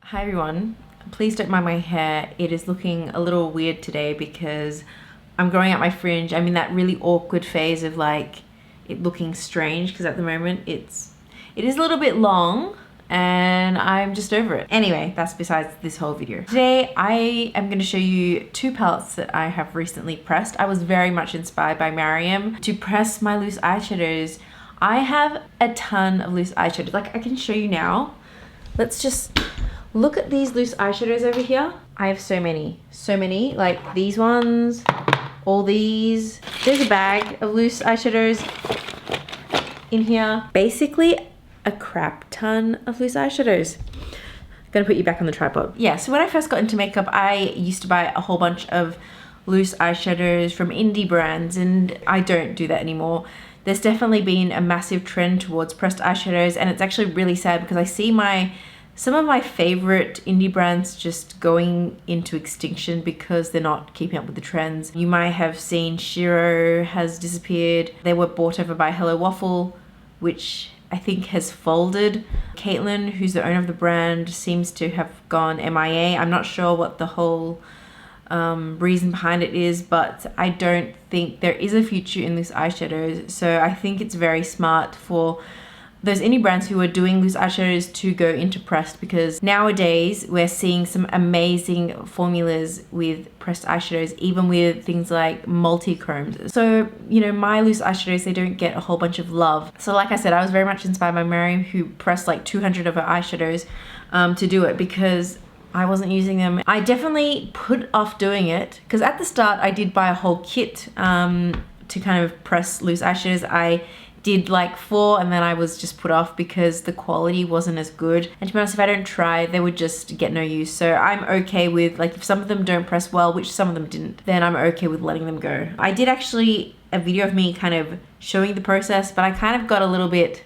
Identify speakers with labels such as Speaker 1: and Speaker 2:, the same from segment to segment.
Speaker 1: Hi everyone, please don't mind my hair. It is looking a little weird today because I'm growing out my fringe. I'm in that really awkward phase of like it looking strange because at the moment it is a little bit long and I'm just over it. Anyway, that's besides this whole video. Today I am going to show you two palettes that I have recently pressed. I was very much inspired by Mariam to press my loose eyeshadows. I have a ton of loose eyeshadows. Like I can show you now. Let's just look at these loose eyeshadows over here. I have so many, like these ones, all these. There's a bag of loose eyeshadows in here. Basically a crap ton of loose eyeshadows. Gonna put you back on the tripod. Yeah, so when I first got into makeup, I used to buy a whole bunch of loose eyeshadows from indie brands, and I don't do that anymore. There's definitely been a massive trend towards pressed eyeshadows, and it's actually really sad because I see some of my favorite indie brands just going into extinction because they're not keeping up with the trends. You might have seen Shiro has disappeared. They were bought over by Hello Waffle, which I think has folded. Caitlin, who's the owner of the brand, seems to have gone MIA. I'm not sure what the whole reason behind it is, but I don't think there is a future in loose eyeshadows. So I think it's very smart for those indie brands who are doing loose eyeshadows to go into pressed, because nowadays we're seeing some amazing formulas with pressed eyeshadows, even with things like multi-chromes. So, you know, my loose eyeshadows, they don't get a whole bunch of love. So like I said, I was very much inspired by Mariam, who pressed like 200 of her eyeshadows to do it because I wasn't using them. I definitely put off doing it because at the start I did buy a whole kit to kind of press loose eyeshadows. I did like 4 and then I was just put off because the quality wasn't as good. And to be honest, if I don't try, they would just get no use. So I'm okay with, like, if some of them don't press well, which some of them didn't, then I'm okay with letting them go. I did actually a video of me kind of showing the process, but I kind of got a little bit,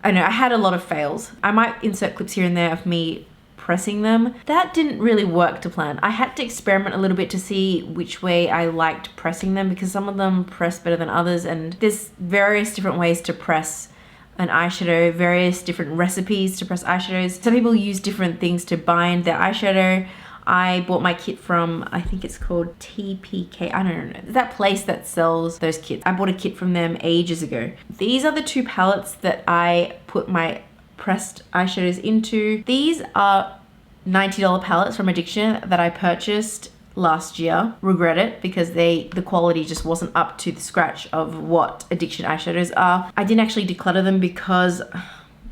Speaker 1: I don't know, I had a lot of fails. I might insert clips here and there of me pressing them. That didn't really work to plan. I had to experiment a little bit to see which way I liked pressing them because some of them press better than others, and there's various different ways to press an eyeshadow, various different recipes to press eyeshadows. Some people use different things to bind their eyeshadow. I bought my kit from, I think it's called TPK, I don't know, that place that sells those kits. I bought a kit from them ages ago. These are the two palettes that I put my pressed eyeshadows into. These are $90 palettes from Addiction that I purchased last year. Regret it because the quality just wasn't up to the scratch of what Addiction eyeshadows are. I didn't actually declutter them because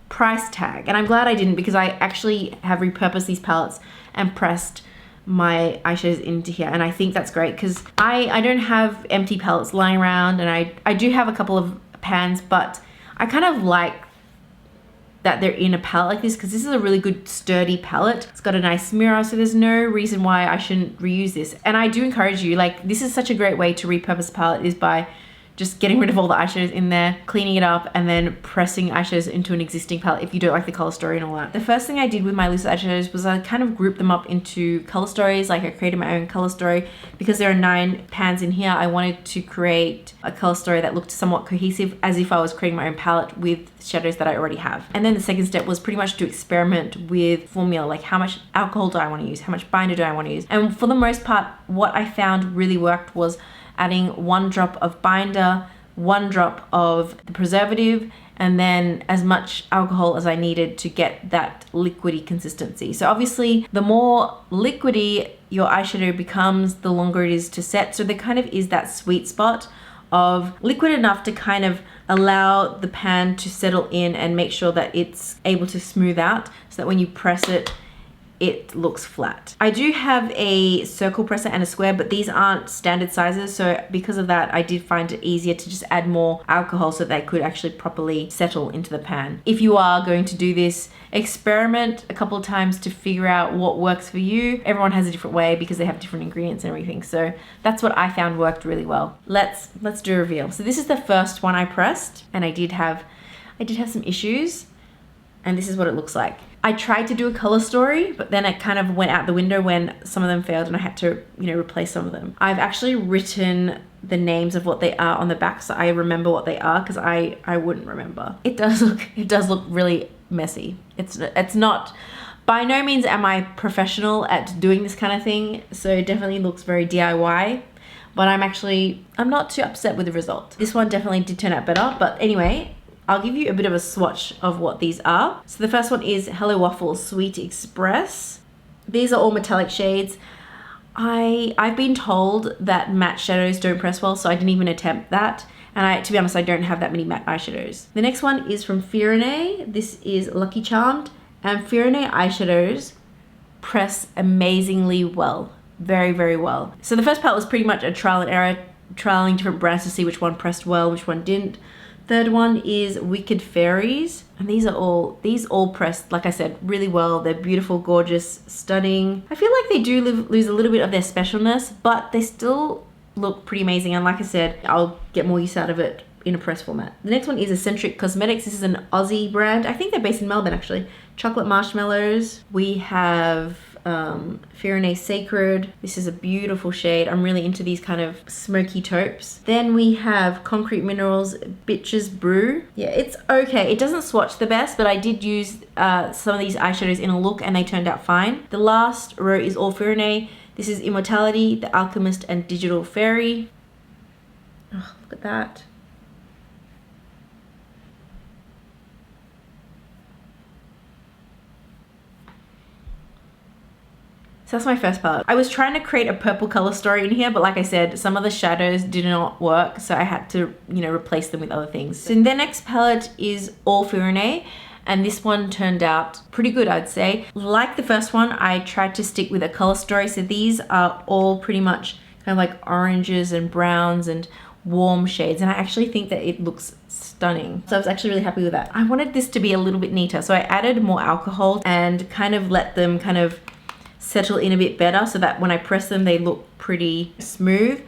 Speaker 1: price tag, and I'm glad I didn't because I actually have repurposed these palettes and pressed my eyeshadows into here, and I think that's great because I don't have empty palettes lying around, and I do have a couple of pans, but I kind of like that they're in a palette like this because this is a really good sturdy palette. It's got a nice mirror, so there's no reason why I shouldn't reuse this. And I do encourage you, like, this is such a great way to repurpose a palette, is by just getting rid of all the eyeshadows in there, cleaning it up, and then pressing eyeshadows into an existing palette if you don't like the color story and all that. The first thing I did with my loose eyeshadows was I kind of grouped them up into color stories. Like I created my own color story because there are 9 pans in here. I wanted to create a color story that looked somewhat cohesive, as if I was creating my own palette with shadows that I already have. And then the second step was pretty much to experiment with formula, like how much alcohol do I want to use, how much binder do I want to use. And for the most part, what I found really worked was adding 1 drop of binder, 1 drop of the preservative, and then as much alcohol as I needed to get that liquidy consistency. So obviously the more liquidy your eyeshadow becomes, the longer it is to set. So there kind of is that sweet spot of liquid enough to kind of allow the pan to settle in and make sure that it's able to smooth out so that when you press it, it looks flat. I do have a circle presser and a square, but these aren't standard sizes. So because of that, I did find it easier to just add more alcohol so they could actually properly settle into the pan. If you are going to do this, experiment a couple of times to figure out what works for you. Everyone has a different way because they have different ingredients and everything. So that's what I found worked really well. Let's do a reveal. So this is the first one I pressed, and I did have some issues, and this is what it looks like. I tried to do a color story, but then it kind of went out the window when some of them failed and I had to, you know, replace some of them. I've actually written the names of what they are on the back so I remember what they are, because I wouldn't remember. It does look really messy. It's not By no means am I professional at doing this kind of thing, so it definitely looks very DIY, but I'm not too upset with the result. This one definitely did turn out better, but anyway, I'll give you a bit of a swatch of what these are. So the first one is Hello Waffle Sweet Express. These are all metallic shades. I've been told that matte shadows don't press well, so I didn't even attempt that. And to be honest, I don't have that many matte eyeshadows. The next one is from Fyrinnae. This is Lucky Charmed. And Fyrinnae eyeshadows press amazingly well. Very, very well. So the first palette was pretty much a trial and error, trialing different brands to see which one pressed well, which one didn't. Third one is Wicked Faeries. And these all pressed, like I said, really well. They're beautiful, gorgeous, stunning. I feel like they do lose a little bit of their specialness, but they still look pretty amazing. And like I said, I'll get more use out of it in a press format. The next one is Eccentric Cosmetics. This is an Aussie brand. I think they're based in Melbourne actually. Chocolate Marshmallows. We have Fyrinnae Sacred. This is a beautiful shade. I'm really into these kind of smoky taupes. Then we have Concrete Minerals Bitches Brew. Yeah, it's okay. It doesn't swatch the best, but I did use some of these eyeshadows in a look and they turned out fine. The last row is all Fyrinnae. This is Immortality, The Alchemist, and Digital Faerie. Oh, look at that. So that's my first palette. I was trying to create a purple color story in here, but like I said, some of the shadows did not work, so I had to, replace them with other things. So the next palette is all Fyrinnae, and this one turned out pretty good, I'd say. Like the first one, I tried to stick with a color story, so these are all pretty much kind of like oranges and browns and warm shades, and I actually think that it looks stunning. So I was actually really happy with that. I wanted this to be a little bit neater, so I added more alcohol and kind of let them kind of settle in a bit better so that when I press them they look pretty smooth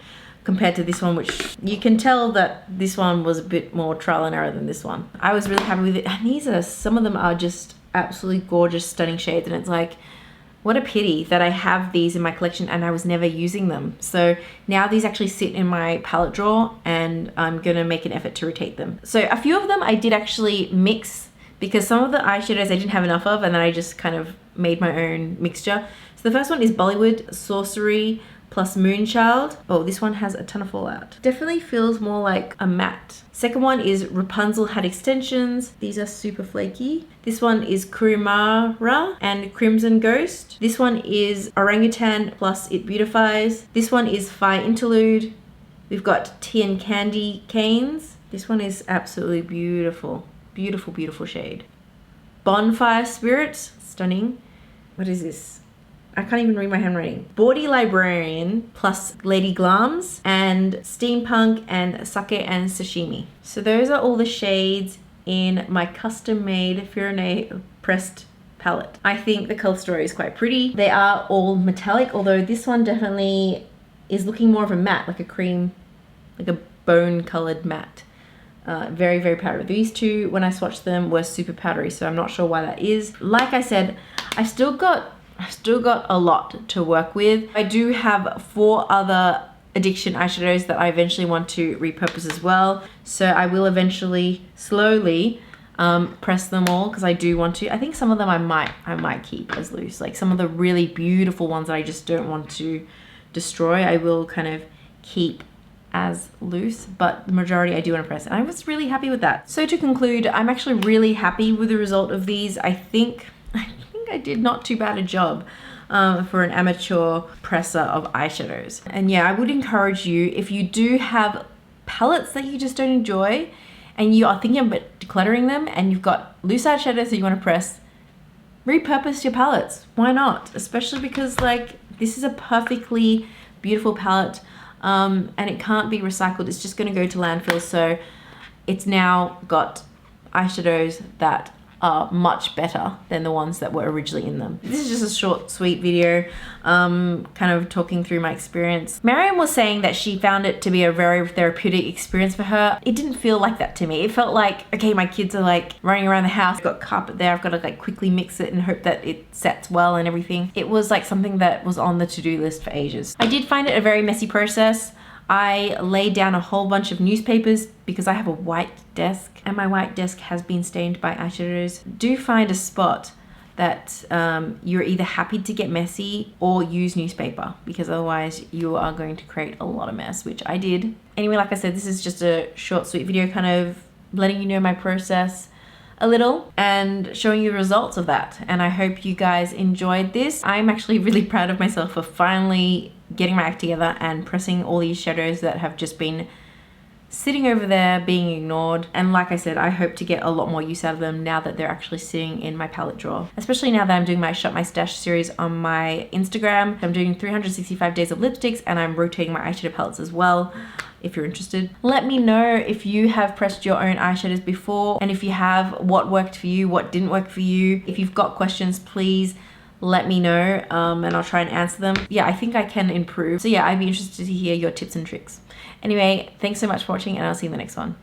Speaker 1: compared to this one, which you can tell that this one was a bit more trial and error than this one. I was really happy with it, and some of them are just absolutely gorgeous, stunning shades, and it's like, what a pity that I have these in my collection and I was never using them. So now these actually sit in my palette drawer and I'm gonna make an effort to rotate them. So a few of them I did actually mix because some of the eyeshadows I didn't have enough of, and then I just kind of made my own mixture. So the first one is Bollywood Sorcery plus Moonchild. Oh, this one has a ton of fallout. Definitely feels more like a matte. Second one is Rapunzel Had Extensions. These are super flaky. This one is Kurimasu and Crimson Ghost. This one is Orangutan plus It Beautifies. This one is Fire Interlude. We've got Tea and Candy Canes. This one is absolutely beautiful. Beautiful, beautiful shade. Bonfire Spirits. Stunning. What is this? I can't even read my handwriting. Bawdy Librarian plus Lady Glams and Steampunk and Sake and Sashimi. So those are all the shades in my custom made Fyrinnae pressed palette. I think the color story is quite pretty. They are all metallic, although this one definitely is looking more of a matte, like a cream, like a bone colored matte. Very, very powdery. These two, when I swatched them, were super powdery, so I'm not sure why that is. Like I said, I've still got a lot to work with. I do have 4 other addiction eyeshadows that I eventually want to repurpose as well. So I will eventually slowly press them all because I do want to. I think some of them I might keep as loose. Like some of the really beautiful ones that I just don't want to destroy, I will kind of keep as loose, but the majority I do want to press. And I was really happy with that. So to conclude, I'm actually really happy with the result of these. I think I did not too bad a job for an amateur presser of eyeshadows. And yeah, I would encourage you, if you do have palettes that you just don't enjoy and you are thinking about decluttering them and you've got loose eyeshadows that you want to press, repurpose your palettes. Why not? Especially because like this is a perfectly beautiful palette and it can't be recycled. It's just going to go to landfill. So it's now got eyeshadows that are much better than the ones that were originally in them. This is just a short, sweet video, kind of talking through my experience. Mariam was saying that she found it to be a very therapeutic experience for her. It didn't feel like that to me. It felt like, okay, my kids are like running around the house, I've got carpet there, I've got to like quickly mix it and hope that it sets well and everything. It was like something that was on the to-do list for ages. I did find it a very messy process. I laid down a whole bunch of newspapers because I have a white desk and my white desk has been stained by eyeshadows. Do find a spot that you're either happy to get messy or use newspaper, because otherwise you are going to create a lot of mess, which I did. Anyway, like I said, this is just a short, sweet video kind of letting you know my process a little and showing you the results of that. And I hope you guys enjoyed this. I'm actually really proud of myself for finally getting my act together and pressing all these shadows that have just been sitting over there being ignored. And like I said, I hope to get a lot more use out of them now that they're actually sitting in my palette drawer, especially now that I'm doing my Shop My Stash series on my Instagram. I'm doing 365 days of lipsticks, and I'm rotating my eyeshadow palettes as well. If you're interested, let me know if you have pressed your own eyeshadows before, and if you have, what worked for you, what didn't work for you. If you've got questions, please let me know, and I'll try and answer them. Yeah, I think I can improve. So yeah, I'd be interested to hear your tips and tricks. Anyway, thanks so much for watching, and I'll see you in the next one.